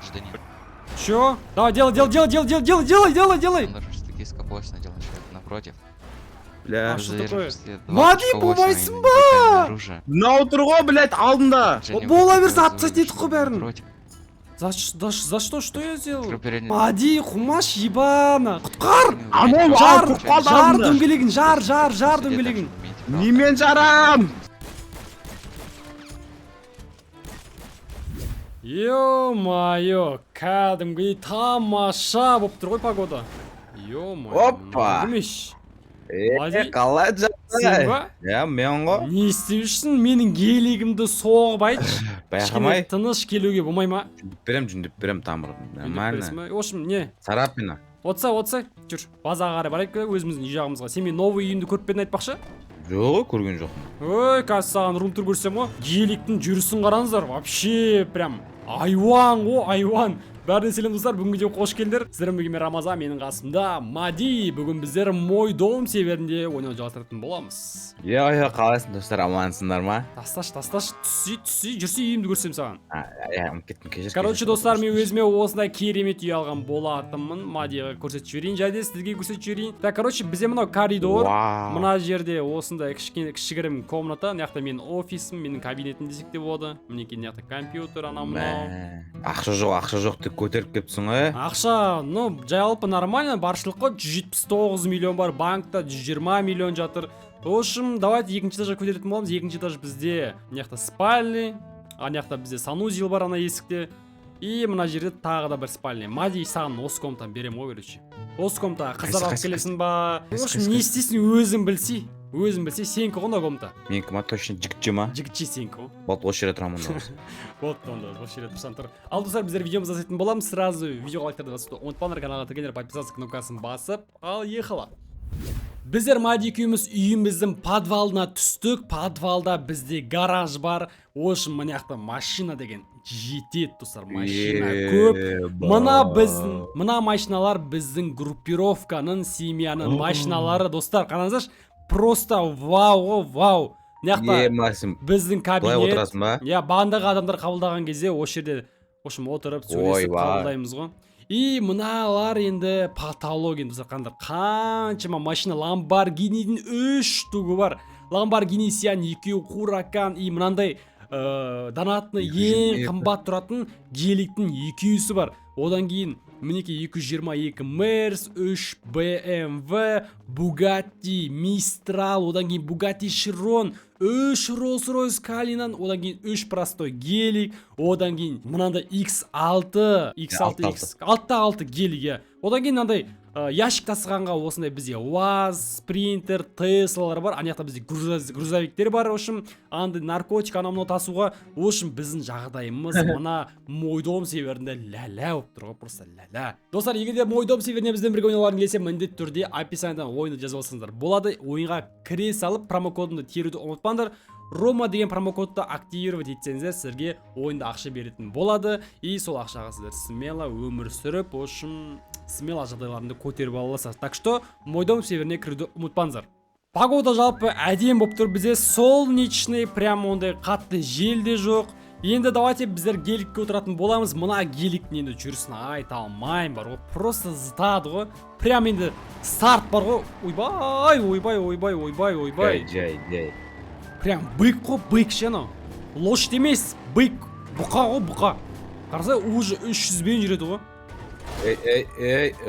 жди. Чё? Давай, делай. Такие скоплось на дело напротив. Бля. А что такое? Мади, болмайсың ба? Мынау тұр ғой, блядь, алдында. Бола берсе атсать етіп қой бәрін. За что? Что я сделал? Мади, хумаш, ебана. Құтқар! Амон, Жар дөңгелегін, жар дөңгелегін. Немен жарам? Ё-моё, кәдімгідей тамаша болып тұр ғой погода. Ё-моё. Опа. Кімеш? Мади, Қалай сен жарай? ба? Мен ғой. Не істеушісің? Менің гелигімді соғып айтшы. Байқамай. Кішкене тыныш келуге болмай ма? Жүндіп берем тамырын. Нормально. В общем, не? Царапина. Отсай. Жүр, базаға қарай барайық өзіміздің үй жағымызға. Сен мен новый үйімді көріп пе айтпақшы? Жоқ, көрген жоқпын. Ой, қазір саған рум-тур көрсем ғой. Геликтің жүрісін қараңыздар. Вообще, прям айуан ғой, айуан. Бәріне сәлем достар, бүгінгі видеоға қош келдіңдер. Сіздермен бірге Рамазан, менің қасымда Мади. Бүгін біздер Мой дом серверінде ойнауды жалғастыратын боламыз. Қалайсың достар, амансыңдар ма? Тасташ, түсі, жүрсе үйімді көрсем саған. Кеттім, кешір. Короче, достар, мен өзіме осындай керемет үй алған болатынмын. Мадиға көрсетіп жіберейін, және сізге көрсетіп жіберейін. Так, короче, бізде мынау коридор. Мына жерде осындай кішігірім комната. Мынаяқта менің офисім, менің кабинетім десек те болады. Мінекей мынаяқта компьютер, анау мынау. Ақша жоқ деп көтеріп кепсің ғой. Ақша, жалпы нормально, баршылық қой, 179 миллион бар, банкта 120 миллион жатыр. В общем, давайте екінші этажға көтеретін боламыз. Екінші этаж бізде мынаяқта спальный, анаяқта бізде санузел бар ана есікте. И мына жерде тағы да бір спальный. Мади, саған осы комнатаны берем ғой, короче. Осы комнатаға қыздар алып келесің ба? В общем, не істейсің, өзің білсей. Сенікі ғой мына комната. Менікі ма точно жігітші ма? Жігітші сенікі ғой. Вот осы жерде тұрамын онда. Вот онда, осы жерде тұрсаң тұр. Ал достар, біздер видеомызды жасайтын боламыз. Сразу видеоға лайктарды басуды ұмытпаңдар, каналға кіргендер подписаться кнопкасын басып, ал ехала. Біздер Мади екеуміз үйіміздің подвалына түстік. Подвалда бізде гараж бар. Ош мынаяқта машина деген жетеді, достар, машина көп. Мына машиналар біздің группировканың, семьяның машиналары, достар, қараңыздаршы. Просто вау. Мынаяқта біздің кабинет. Былай отырасың ба? Бандағы адамдар қабылдаған кезде осы жерде отырып сөйлесіп қабылдаймыз ғой. И мыналар енді патология, достар, қаншама машина. Lamborghini'дің 3 штугы бар. Lamborghini Sian 2, Huracan, и мынандай донатный ең қымбат тұратын геликтің 200-сі бар. Одан кейін мінекей 222 Merz, 3 BMW, Bugatti Mistral, одан кейін Bugatti Chiron, 3 Rolls-Royce Cullinan, одан кейін 3 простой гелик, одан кейін мынандай X6 гелик. Одан кейін мынандай ящик тасығанға осындай бізде УАЗ, Спринтер, Теслалар бар. Анаяқта бізде грузовиктер бар. Ошым, андай наркотик анау тасуға. Ошым, біздің жағдайымыз мына Мой дом серверінде ля-ля болып тұр ғой, просто ля-ля. Достар, егер де Мой дом серверіне бізден бірге ойналарың келсе, міндетті түрде описаниядан ойынды жазып алсаңыздар болады. Ойынға кіре салып, промокодымды теруді ұмытпаңдар. Рома деген промокодты активировать етсеңіздер, сіздерге ойында ақша беретін болады. И сол ақшаға сіздер смело өмір сүріп, ошым, смело жағдайларында көтеріп аласыз. Так что, Мой дом серверіне кіруді ұмытпаңыздар. Погода жалпы әдем болып тұр, бізде солнечный, прям ондай қатты жел де жоқ. Енді давайте біздер геликке отыратын боламыз. Мына геликтің енді жүрісін айта алмайым бар ғой. Просто зытады ғой. Прям енді старт бар ғой. Ойбай. Жай. Прям бык қой, бык ше анау. Лошадь емес, бык. Бұқа ғой, бұқа. Қарасай, уже 300-бен жүреді ғой.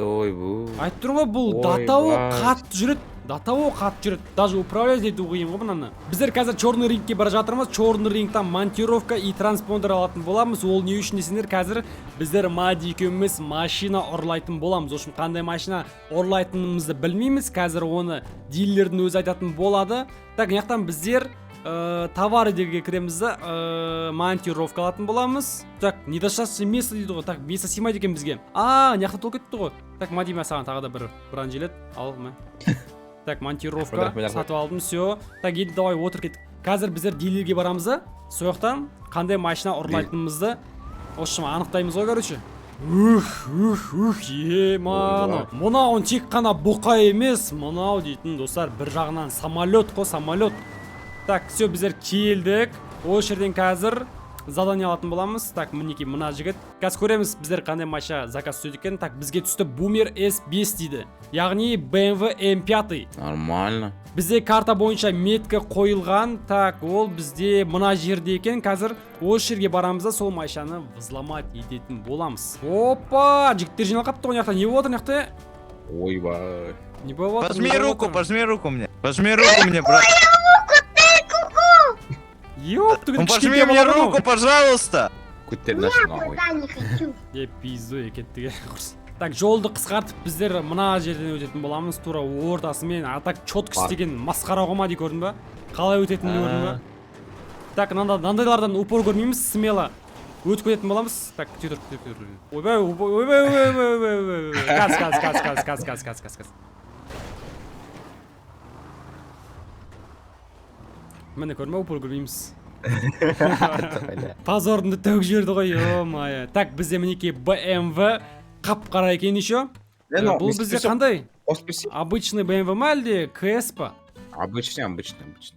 Ойбу. Айтып тұр ғой, бұл датао қатты жүреді. Даже управлять ету қиын ғой бұнаны. Біздер қазір черный рингке бара жатырмыз. Черный рингтан монтировка и транспондер алатын боламыз. Ол не үшін десеңдер, қазір біздер Мади екеуміз машина ұрлайтын боламыз. Ошым, қандай машина ұрлайтынымызды білмейміз. Қазір оны дилердің өзі айтатын болады. Так, яқтан біздер товары деге кіреміз да монтировка алатын боламыз. Так, недостаточно место дейді ғой. Так, место сыймайды екен бізге. Яқта толып кетті ғой. Так, Мади, мен саған тағы да бір желет. Ал, мә. Так, монтировка сатып алдым, все. Так, енді давай отыр кеттік. Қазір біздер дилерге барамыз да, сояқтан қандай машина ұрлайтынымызды ошым анықтаймыз ғой, короче. Мана. Мынау тек қана бұқа емес, мынау дейтін достар, бір жағынан самолет қой, самолет. Так, все, біздер келдік. Ол жерден қазір задание алатын боламыз. Так, мінекей мына жігіт. Қазір көреміз біздер қандай машина заказ түседі екен. Так, бізге түсті Boomer S5 дейді. Яғни BMW M5. Нормально. Бізде карта бойынша метка қойылған. Так, ол бізде мына жерде екен. Қазір осы жерге барамыз да сол машинаны взломать ететін боламыз. Опа, жігіттер жиналып қапты ғой. Не болып отыр мынақты? Ойбай. Не болып отыр? Пожми руку мне. Пожми руку мне, брат. Ёп, Ну пожми мне руку, пожалуйста. Көтер нашын ой. Куда не хочу. Пизду екеттіге құрсын. Так, жолды қысқартып біздер мына жерден өтетін боламыз. Тура ортасымен. А так четко істеген масқара қома дей көрдің ба? Қалай өтетінді көрдің ба? Так, нандайлардан упор көрмейміз, смело өтіп кететін боламыз. Так, түйдір. Ойбай. Қаз. Мені көрме, упор көрмейміз. Позорымды төгіп жіберді ғой, ё-майя. Так, бізде мінекей BMW қап-қара екен еще. Бұл бізде қандай? Обычный BMW ма әлде КС па? Обычный.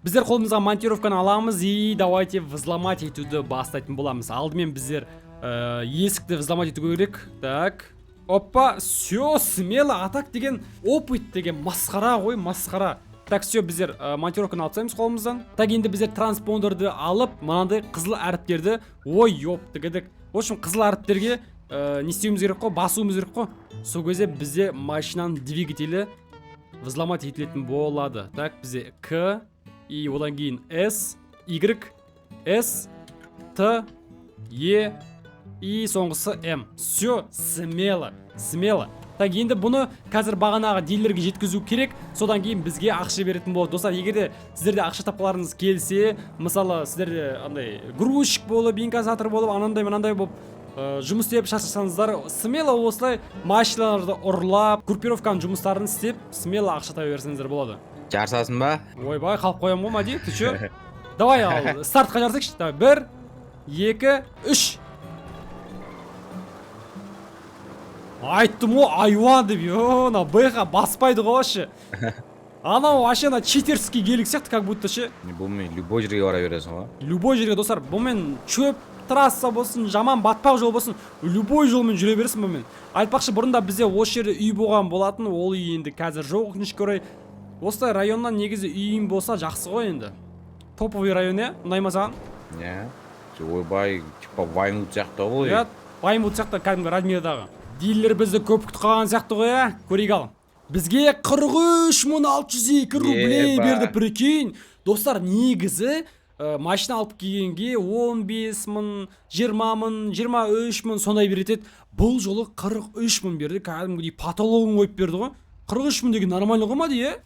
Біздер қолымызға монтировканы аламыз и давайте взломать етуді бастайтын боламыз. Алдымен біздер есікті взломать ету керек. Так. Опа, все, смело атак деген опыт деген масқара ғой, масқара. Так, все, біздер монтировканы алып тастаймыз қолымыздан. Так, енді біздер транспондерді алып, мынандай қызыл әріптерді, ой, ёпты кедік. В общем, қызыл әріптерге не істеуіміз керек қой, басуымыз керек қой. Сол кезде бізде машинаның двигателі взломать етілетін болады. Так, бізде К, и одан кейін С, Y, S, Т, Е, и соңғысы М. Все, смело. Так, енді бұны қазір бағанағы дилерге жеткізу керек. Содан кейін бізге ақша беретін болады. Достар, егерде сіздерде ақша тапқыларыңыз келсе, мысалы сіздерде андай грузчик болып, инкассатор болып, анандай болып жұмыс істеп шаршасаңыздар, смело осылай машиналарды ұрлап, группировканың жұмыстарын істеп, смело ақша таба берсеңіздер болады. Жарысасың ба? Ойбай, қалып қоямын ғой, Мади, ты че? Давай, ал, стартқа жарысайықшы. Давай, 1, 2, 3. Айттым ғой, айуан деп, ё-на, Б-ға баспайды ғой вообще. Анау вообще на читерский гелик сияқты, как будто ше. Бұлмен любой жерге бара бересің ғой. Любой жерге, достар, бұмен чөп трасса болсын, жаман батпақ жол болсын, любой жолмен жүре бересің бұмен. Айтпақшы, бұрында бізде осы жерде үй болған болатын, ол үй енді қазір жоқ, өкінішке орай. Осылай районнан негізі үйім болса жақсы ғой енді. Топовый район, е? Ұнай ма саған? Ойбай, типа Вайнвуд сияқты ғой. Иә, Вайнвуд сияқты кәдімгі Радмирдағы. Дилер бізді көп күтіп қалған сияқты ғой, ә? Көрейік ал. Бізге 43.602 рублей берді, прикинь. Достар, негізі машина алып келгенге 15 мың, 20 мың, 23 мың сондай береді. Бұл жолы 43 мың берді, кәдімгідей потологын қойып берді ғой. 43 мың деген нормально ғой ма дейі?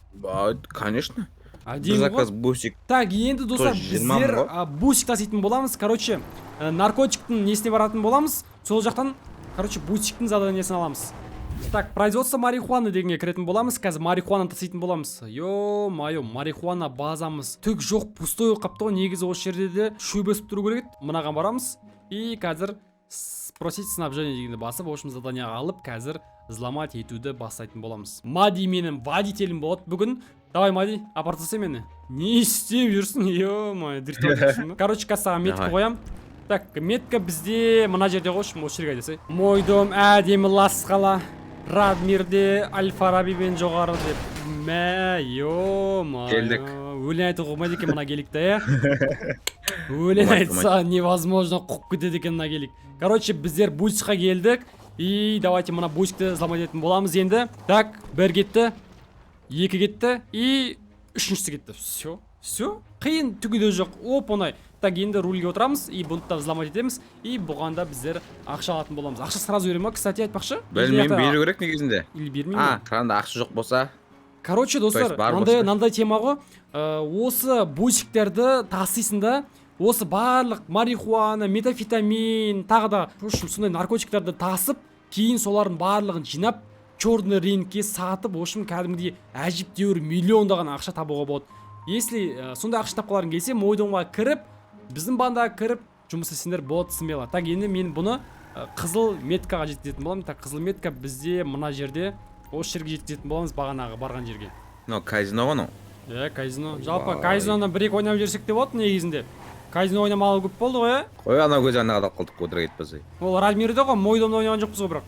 Конечно. Бір заказ бусик. Так, енді достар, біздер бусик таситын боламыз. Короче, наркотиктің несіне баратын боламыз. Сол жақтан, короче, бусиктің заданиесін аламыз. Так, производство марихуаны дегенге кіретін боламыз. Қазір марихуаны таситын боламыз. Ё-майо, марихуана базамыз түк жоқ, пустой қапты ғой. Негізі осы жерде де шөп өсіп тұру керек. Мынаған барамыз. И қазір спросить снабжение дегенді басып, в общем, заданияға алып, қазір взломать етуді бастайтын боламыз. Мади менің водителім болады бүгін. Давай, Мади, апарып тастай мені. Не істеп жүрсің? Ё-майо, директор. Короче, қазір метка қоям. Так, метка бізде мына жерде ғой, осы жерге десей. Мой дом әдемі лас қала. Радмирде Аль-Фарабимен жоғары деп. Мә, ё-майо. Келдік. Өлең айту қоймайды екен мына келікті, е? Өлең айтса невозможно қуып кетеді екен мына келік. Короче, біздер бусикқа келдік. И давайте мына бусикті взломать ететін боламыз енді. Так, 1 кетті, 2 кетті и 3-ші кетті. Все. Қиын түгі де жоқ. Оп, онай. Так, енді рульге отырамыз и бұны да взломать етеміз. И бұғанда біздер ақша алатын боламыз. Ақша сразу берем ма, кстати, айтпақшы? Білмеймін, беру керек негізінде. Или бермеймін? Қыранда ақша жоқ болса. Короче, достар, мынандай тема ғой. Осы бусиктерді тасисың да, осы барлық марихуана, метафетамин, тағы да сондай наркотиктерді тасып, кейін солардың барлығын жинап, черный рынокке сатып, в общем, кәдімгідей әжептәуір миллиондаған ақша табуға болады. Если сондай ақша тапқыларың келсе, мойдонға кіріп, біздің бандаға кіріп, жұмыс істесеңдер болады, смело. Так, енді мен бұны қызыл меткаға жеткізетін боламын. Так, қызыл метка бізде мына жерде, осы жерге жеткізетін боламыз бағанағы барған жерге. Казино ғой, казино. Жалпы казиноны 1-2 ойнап жүрсек те болады негізінде. казино ойнамалы көп болды ғой, қой ана көз ана қадап қалдық отыра кетпесе. ол Радмирде ғой, мойдомда ойнаған жоқпыз ғой бірақ.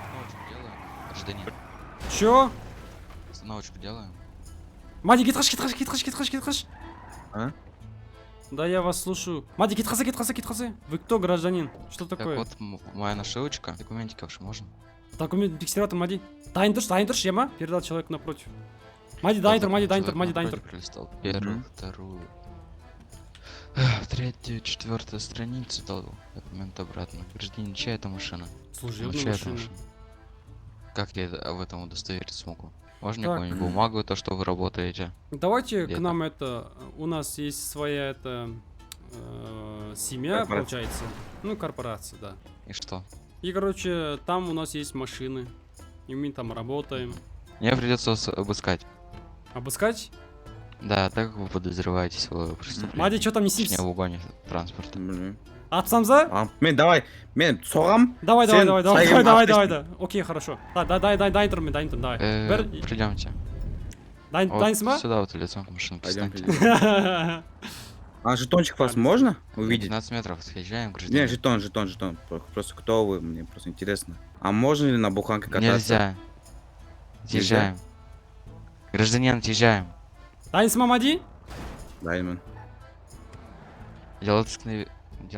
Остановочку делаем. Гражданин. Чё? Остановочку делаем. Мади, кетқаш. А? Да, я вас слушаю. Мади, кетқаса. Вы кто, гражданин? Что Так такое? вот, моя нашивочка. Документиков же можно? Документ текстератор, Мади. Дайын тұршы, ема? Передал человек напротив. Мади, дайын тұр. Пролистал первую, вторую. Третью, четвертую страницу дал документ обратно. Гражданин, чья это машина? Служебная Чья это машина. Как я в этом удостовериться смогу? Можно Так. какую-нибудь бумагу, то, что вы работаете? Давайте к Где-то. нам у нас есть своя семья, Корпорация. получается. Ну, корпорация, да. И что? И, короче, там у нас есть машины. И мы там работаем. Мне придется вас обыскать. Обыскать? Да, так как вы подозреваетесь в преступлении. Мади, что там Точнее, несись? в угоне транспорта. Атсамза? Мен соғам. Давай. Сен сайын Да. Окей, хорошо. Да, дайын тұрмын, давай. Придемте. Дайынсың ба? Сюда вот лицом к машине Пойдем. встаньте. А жетончик вас можно увидеть? 15 метров съезжаем, Не, гражданин. жетон. Просто кто вы, мне просто интересно. А можно ли на буханке кататься? Нельзя. Съезжаем. Гражданин, съезжаем. Дайынсың ба, Мади? Дайын. Делайте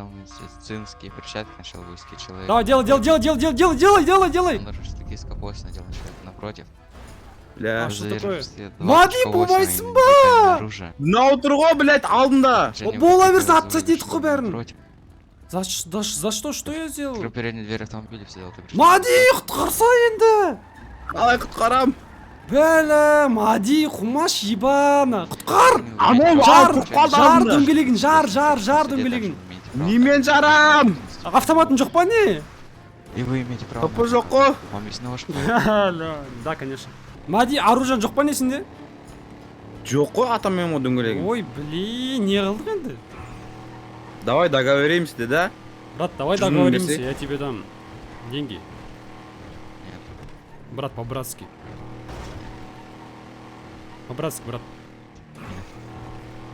медицинские перчатки, начал выске человек. Давай, делай. Нарушить такие скопость, надел на человека напротив. Бля. А что такое? Завершите Мади, 28 болмайсың ба? нелегальное оружие. Мынау тұр ғой, блядь, алдында. Женя, бола вы берсе показывали, отсать етіп что қой бәрін. напротив. За что? Что я сделал? Открой переднюю дверь автомобиля, все делал так же. Мади, құтқарса енді! Қалай құтқарам? Бәлі, Мади, қумаш ебана! Құтқар! Амон, Жар құтқар дөңгелегін, жар дөңгелегін! Немен жарам? Автоматың жоқ па не? И вы имеете право. Топы жоқ қой. Вам есть нож? Да, конечно. Мади, оружиең жоқ па несінде? Жоқ қой, атаммен о дөңгелегін. Ой, блин, не қылдық енді? Давай договоримся, да? Брат, давай Жүз мың договоримся, берсе? я тебе дам деньги. Нет. Брат, по-братски. По-братски, брат.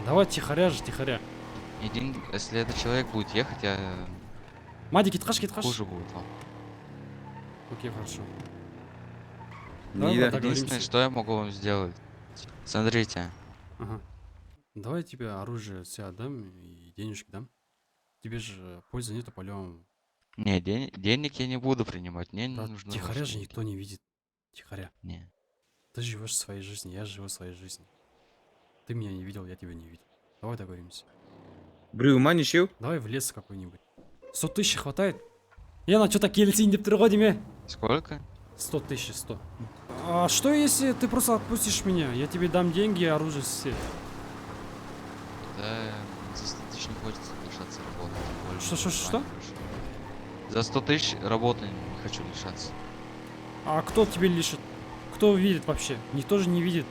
Давай тихоря. Если этот человек будет ехать, я Мади, кетқаш. хуже будет вам. Окей, хорошо. Не, Давай, да. Единственное, что я могу вам сделать. Смотрите. Ага. Давай я тебе оружие все отдам и денежки дам. Тебе же пользы нету по-любому. Не, денег я не буду принимать. Мне не Брат, нужно. тихоря же никто не видит. Тихоря. Не. Ты живешь своей жизнью, я живу своей жизнью. Ты меня не видел, я тебя не видел. Давай договоримся. Біреу ма нешеу? Давай в лес какой-нибудь. 100 тысяч хватает? Я что-то келісейін деп тұр ғой деме. Сколько? 100 тысяч, 100. А что если ты просто отпустишь меня? Я тебе дам деньги и оружие все. Да, за 100 тысяч не хочется лишаться работы. тем более Что? нормально хорошо. За 100 тысяч работы не хочу лишаться. А кто тебе лишит? Кто видит вообще? Никто же не видит.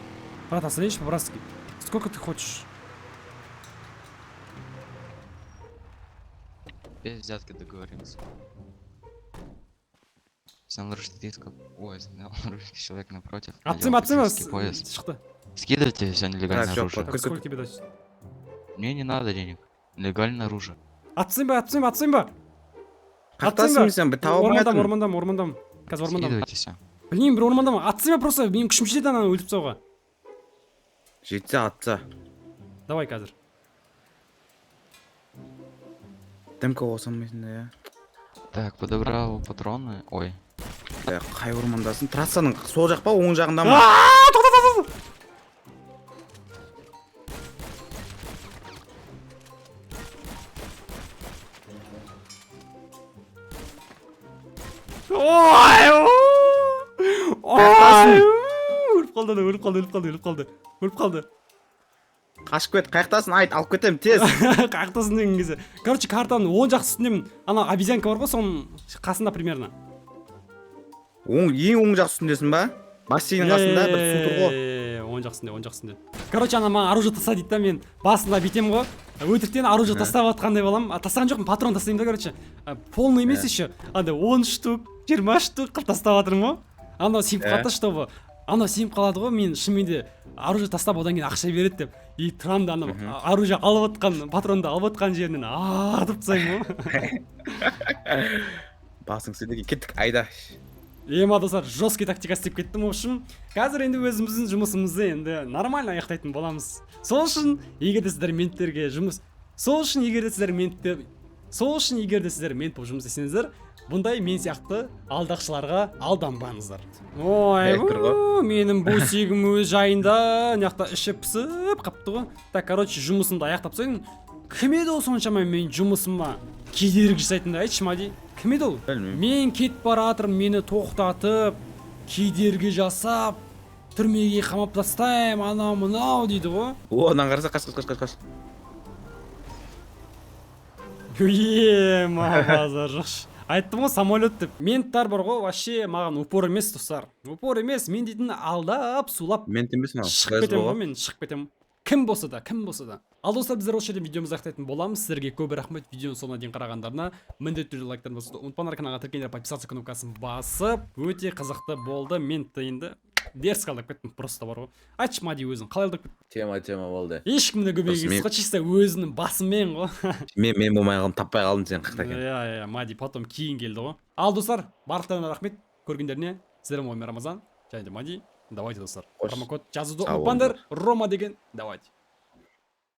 Брат, остановись по-братски. Сколько ты хочешь? Без взятки договоримся. Если он нарушит рисков... Ой, если он нарушит человек напротив. надел полицейский пояс. Шықты. Скидывайте все нелегальное Так, всё, оружие. Как- Сколько тебе дать? Мне не надо денег. Легальное оружие. Атсың ба? Қақтасың сен, бір тауып Ормандам. Қазір ормандам. Скидывайте все. Білмеймін, бір ормандам. Атсың ба просто? Менің күшім жетеді ананы өлтіріп тастауға. Жетсе атса. Давай қазір. Дімкі қосамайсың да, я. Так, подобрал патроны. Ой. Қай ормандасың? Трассаның сол жақ па, оң жағында ма? Тоқта. Өліп қалды. Қашып кет, қаяқтасың, айт, алып кетем, тез. Қаяқтасың деген кезде. Короче, картаның оң жақ үстіндемін. Ана обезьянка бар ғой, соның қасында примерно. Ең оң жақ үстіндесің ба? Бассейннің қасында бір су тұр ғой. Оң жақ үстінде. Короче, ана маған оружие таста дейді да, мен басында бүйтем ғой. Өтіріктен оружие тастап атқандай боламын. Тастаған жоқпын, патрон тастаймын да, короче. Полный емес еще. Андай 10 штук, 20 штук қылып тастап жатырмын ғой. Анау сипқаты, чтобы анау сеніп қалады ғой, мен шынымен де оружие тастап одан кейін ақша береді деп. И тұрамын да анау оружие алып отқан, патронды алып отқан жерінен атып тастаймын ғой. Басың сендеге кеттік айда. Ема достар, жесткий тактика істеп кеттім. В общем, қазір енді өзіміздің жұмысымызды енді нормально аяқтайтын боламыз. Сол үшін егер де сіздер менттерге жұмыс, сол үшін егер де сіздер мент болып жұмыс істесеңіздер, бұндай мен сияқты алдақшыларға алданбаңыздар. Ой, менің бусигім өз жайында, мынаяқта іші пысып қапты ғой. Так, короче, жұмысымды аяқтап тастайын. Кім еді ол соншама мен жұмысыма кедергі жасайтындай, айтшы Мади? Кім еді ол? Мен кетіп бара жатырмын, мені тоқтатып, кедергі жасап, түрмеге қамап тастаймын, анау мынау дейді ғой. Одан қараса қаш. Базар жоқшы. Айттым ғой, самолет деп. Менттар бар ғой, вообще маған упор емес достар. Упор емес, мен дейтін алдап, сулап. Мент емес мына. Шығып кетемін ғой, мен шығып кетемін. Кім болса да. Ал достар, біздер осы жерден видеомызды аяқтайтын боламыз. Сіздерге көп рахмет видеоның соңына дейін қарағандарына. Міндетті түрде лайктарын басуды ұмытпаңдар, каналға тіркеліңдер, подписаться кнопкасын басып. Өте қызықты болды. Мен енді дерзко алдап кеттім, просто бар ғой. Айтшы Мади өзің, қалай алдап кеттің? Тема болды. Ешкімді көмегісіз ғой, чисто өзінің басымен ғой. Мен болмай қалдым, таппай қалдым сен қақта екен. Иә, Мади потом кейін келді ғой. Ал достар, барлықтарына рахмет көргендеріне. Сіздермен мен Рамазан, және де Мади. Давайте достар. Промокод жазуды ұмытпаңдар. Рома деген. Давайте.